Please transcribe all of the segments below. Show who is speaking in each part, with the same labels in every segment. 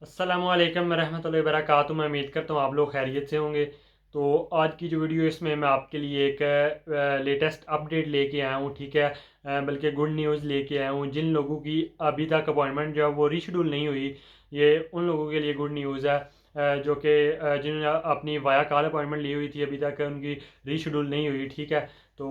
Speaker 1: अस्सलामुअलैकुम रहमतुल्लाहि वबरकातुहू। मैं उम्मीद करता हूँ आप लोग खैरियत से होंगे। तो आज की जो वीडियो इसमें मैं आपके लिए एक लेटेस्ट अपडेट लेके आया हूँ, ठीक है। बल्कि गुड न्यूज़ लेके आया हूँ। जिन लोगों की अभी तक अपॉइंटमेंट जो है वो रीशेड्यूल नहीं हुई, ये उन लोगों के लिए गुड न्यूज़ है। जो कि जिन्होंने अपनी वाया कॉल अपॉइंटमेंट ली हुई थी, अभी तक उनकी रीशेड्यूल नहीं हुई, ठीक है। तो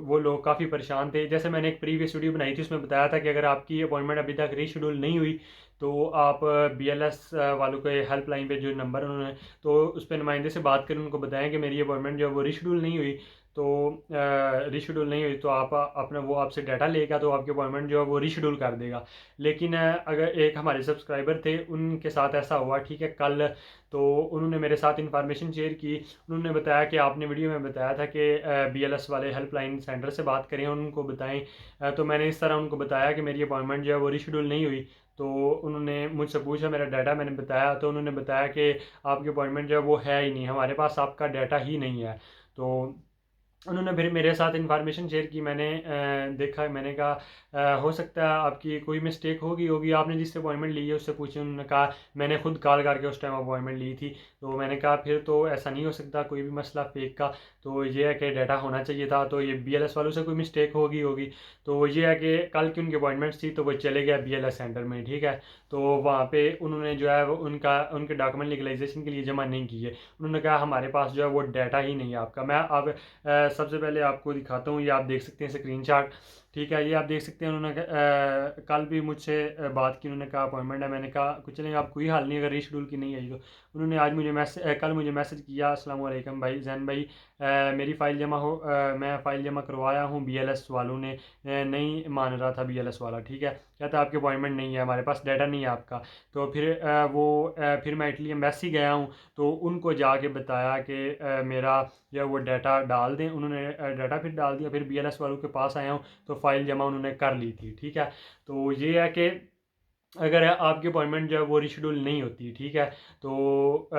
Speaker 1: वो लोग काफ़ी परेशान थे। जैसे मैंने एक प्रीवियस वीडियो बनाई थी, उसमें बताया था कि अगर आपकी अपॉइंटमेंट अभी तक रीशेड्यूल नहीं हुई तो आप BLS वालों के हेल्पलाइन पे जो नंबर उन्होंने, तो उस पर नुमाइंदे से बात करें, उनको बताएं कि मेरी अपॉइंटमेंट जो है वो रीशेड्यूल नहीं हुई। तो रीशेड्यूल नहीं हुई तो आप अपना वो आपसे डाटा लेगा, तो आपकी अपॉइंटमेंट जो है वो रीशेड्यूल कर देगा। लेकिन अगर एक हमारे सब्सक्राइबर थे, उनके साथ ऐसा हुआ, ठीक है, कल। तो उन्होंने मेरे साथ इंफॉर्मेशन शेयर की। उन्होंने बताया कि आपने वीडियो में बताया था कि BLS वाले हेल्पलाइन सेंटर से बात करें, उनको बताएं। तो मैंने इस तरह उनको बताया कि मेरी अपॉइंटमेंट जो है वो रीशेड्यूल नहीं हुई। तो उन्होंने मुझसे पूछा मेरा डाटा, मैंने बताया, तो उन्होंने बताया कि आपकी अपॉइंटमेंट जो है वो है ही नहीं, हमारे पास आपका डाटा ही नहीं है। तो उन्होंने फिर मेरे साथ इन्फॉर्मेशन शेयर की। मैंने देखा, मैंने कहा हो सकता है आपकी कोई मिस्टेक होगी होगी आपने जिससे अपॉइंटमेंट ली है उससे पूछे। उन्होंने कहा मैंने खुद कॉल करके उस टाइम अपॉइंटमेंट ली थी। तो मैंने कहा फिर तो ऐसा नहीं हो सकता, कोई भी मसला फेक का। तो ये है कि डाटा होना चाहिए था, तो ये BLS वालों से कोई मिस्टेक होगी होगी। तो ये है कि कल की उनकी अपॉइंटमेंट्स थी, तो वो चले गए BLS सेंटर में, ठीक है। तो वहाँ पे उन्होंने जो है वो उनके डॉक्यूमेंट लीगलाइजेशन के लिए जमा नहीं किए। उन्होंने कहा हमारे पास जो है वो डाटा ही नहीं है आपका। मैं अब सबसे पहले आपको दिखाता हूँ, ये आप देख सकते हैं स्क्रीनशॉट, ठीक है। ये आप देख सकते हैं, उन्होंने कल भी मुझसे बात की। उन्होंने कहा अपॉइंटमेंट है, मैंने कहा कुछ चलेंगे, आप कोई हाल नहीं अगर रीशेड्यूल की नहीं आई तो। उन्होंने आज मुझे कल मुझे मैसेज किया, अस्सलाम वालेकुम भाई जैन भाई, मेरी फ़ाइल जमा हो, मैं फ़ाइल जमा करवाया हूँ, BLS वालों ने नहीं मान रहा था, BLS वाला, ठीक है। कहता आपकी अपॉइंटमेंट नहीं है, हमारे पास डाटा नहीं है आपका। तो फिर फिर मैं इटली एम्बेसी गया हूँ, तो उनको जाके बताया कि मेरा या वो डाटा डाल दें। उन्होंने डाटा फिर डाल दिया। फिर BLS वालों के पास आया हूँ, तो फाइल जमा उन्होंने कर ली थी, ठीक है। तो ये है कि अगर आपकी अपॉइंटमेंट जो है वो रिशेड्यूल नहीं होती, ठीक है, तो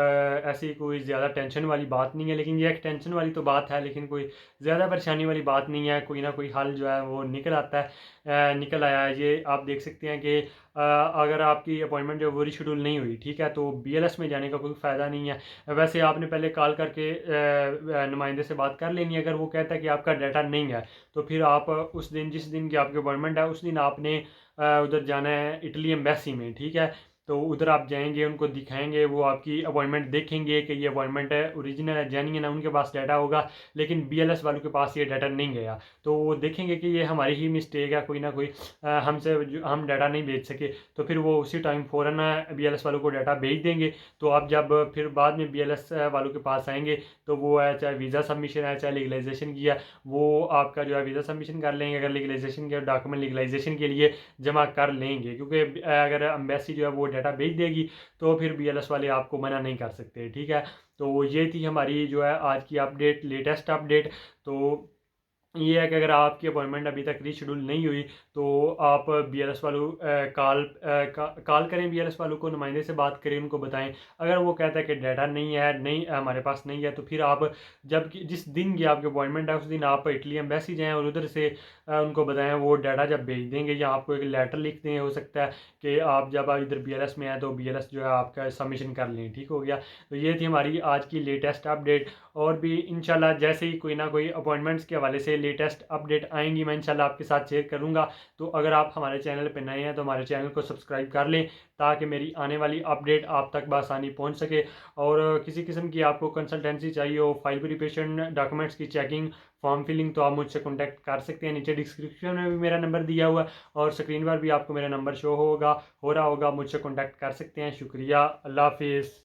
Speaker 1: ऐसी कोई ज़्यादा टेंशन वाली बात नहीं है। लेकिन ये एक टेंशन वाली तो बात है, लेकिन कोई ज़्यादा परेशानी वाली बात नहीं है। कोई ना कोई हल जो है वो निकल आता है, निकल आया है। ये आप देख सकते हैं कि अगर आपकी अपॉइंटमेंट जो है वो रिशेड्यूल नहीं हुई, ठीक है, तो BLS में जाने का कोई फ़ायदा नहीं है। वैसे आपने पहले कॉल करके नुमाइंदे से बात कर लेनी है। अगर वो कहता है कि आपका डाटा नहीं है, तो फिर आप उस दिन, जिस दिन की आपकी अपॉइंटमेंट है, उस दिन आपने उधर जाना है इटली एम्बेसी में, ठीक है। तो उधर आप जाएंगे, उनको दिखाएंगे, वो आपकी अपॉइंटमेंट देखेंगे कि ये अपॉइंटमेंट है, ओरिजिनल है, जेन्युइन है, उनके पास डाटा होगा। लेकिन BLS वालों के पास ये डाटा नहीं गया। तो वो देखेंगे कि ये हमारी ही मिस्टेक है, कोई ना कोई हम डाटा नहीं भेज सके। तो फिर वो उसी टाइम फ़ौरन BLS वालों को डाटा भेज देंगे। तो आप जब फिर बाद में BLS वालों के पास आएंगे, तो वो है चाहे वीज़ा सबमिशन है, चाहे लीगलाइजेशन की है, वो आपका जो है वीज़ा सबमिशन कर लेंगे। अगर लीगलाइजेशन के डॉक्यूमेंट लीगलाइजेशन के लिए जमा कर लेंगे, क्योंकि अगर एम्बेसी जो है वो डाटा भेज देगी, तो फिर BLS वाले आपको मना नहीं कर सकते, ठीक है। तो ये थी हमारी जो है आज की अपडेट, लेटेस्ट अपडेट। तो ये है कि अगर आपकी अपॉइंटमेंट अभी तक रीशेड्यूल नहीं हुई, तो आप BLS वालों कॉल करें, BLS वालों को, नुमाइंदे से बात करें, उनको बताएं। अगर वो कहता है कि डाटा नहीं है, नहीं हमारे पास नहीं है, तो फिर आप जब जिस दिन की आपकी अपॉइंटमेंट है, उस दिन आप इटली एम्बेसी जाएँ और उधर से उनको बताएं। वो डाटा जब भेज देंगे, या आपको एक लेटर लिख दें, हो सकता है कि आप जब आप इधर BLS में आए तो BLS जो है आपका सबमिशन कर लें, ठीक हो गया। तो ये थी हमारी आज की लेटेस्ट अपडेट। और भी इंशाल्लाह जैसे ही कोई ना कोई अपॉइंटमेंट्स के हवाले से लेटेस्ट अपडेट आएंगी, मैं इंशाल्लाह आपके साथ शेयर करूंगा। तो अगर आप हमारे चैनल पर नए हैं, तो हमारे चैनल को सब्सक्राइब कर लें, ताकि मेरी आने वाली अपडेट आप तक बआसानी पहुंच सके। और किसी किस्म की आपको कंसल्टेंसी चाहिए हो, फाइल वेरिफिकेशन, डॉक्यूमेंट्स की चेकिंग, फॉर्म फिलिंग, तो आप मुझसे कॉन्टैक्ट कर सकते हैं। नीचे डिस्क्रिप्शन में भी मेरा नंबर दिया हुआ है, और स्क्रीन पर भी आपको मेरा नंबर शो हो रहा होगा, मुझसे कॉन्टैक्ट कर सकते हैं। शुक्रिया, अल्लाह हाफिज़।